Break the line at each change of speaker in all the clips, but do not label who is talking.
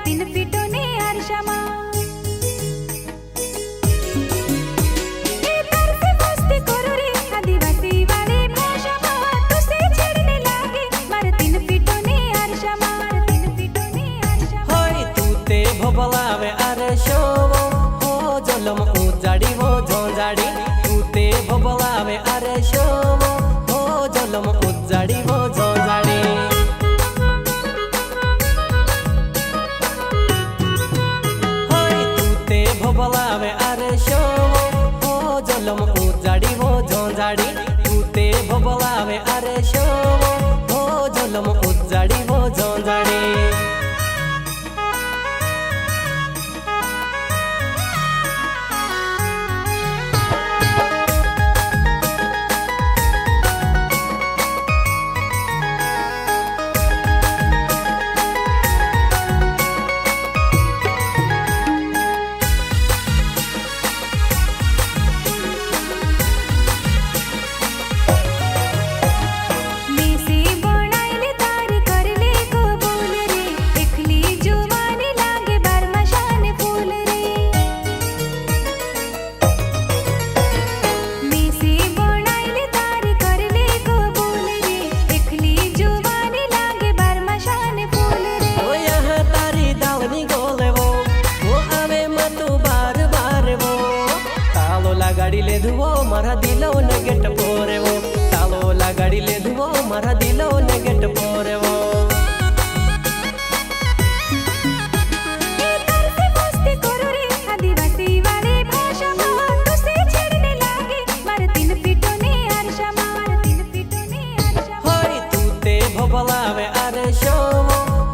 तीन पीटो ने अरशमा मस्ती करो रे आदिवासी वाले भाषा तुसे छेड़ने लागे मार तीन पीटो ने अरशमा तीन पीटो ने अरशमा
होय तू ते भोबलावे अरशो हो जलम उजाड़ी वो झोंझाड़ी तू ते भोबलावे अरशो हो जलम उजाड़ी वो झोंझाड़ी भोबलावे अरशो हो जलम उजाड़ी वो झोंझाड़ी तू ते भोबलावे अरशो हो जलम उजाड़ी वो झोंझाड़ी गाड़ी ले धुओ मारा दिलो ने गेट पोरे वो तालो ला गाड़ी ले धुओ मारा दिलो ने गेट पोरे वो
मस्ती करो रे आदिवासी वाले भाषा तुसे छेड़ने लागे मार तीन पीटो ने अरशमा तीन पीटो ने अरशमा
होय तू ते भोबलावे अरशो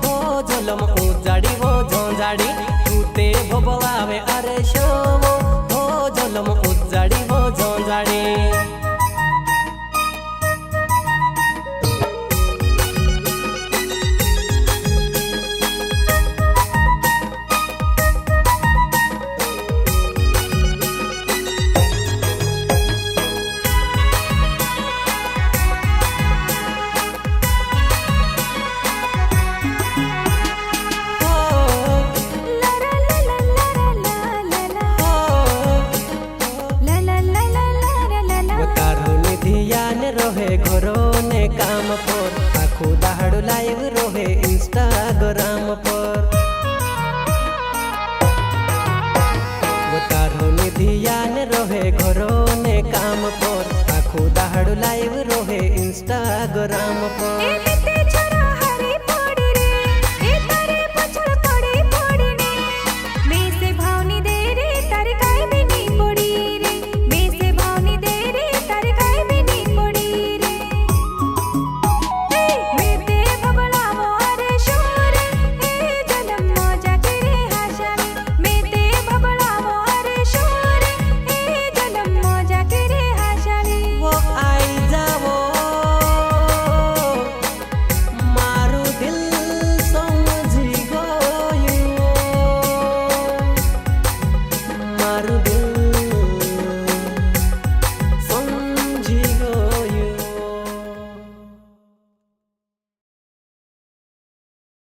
हो जलम उजाड़ी वो झोंझाड़ी तू ते भोबलावे अरशो हो जलम उजाड़ी वो झोंझाड़ी रोहे घरो ने काम पर आखो दाहड़ो लाइव रोहे इंस्टाग्राम पर वो तारो ने ध्यान रोहे घरो ने काम पर आखो दाहड़ो लाइव रोहे इंस्टाग्राम पर।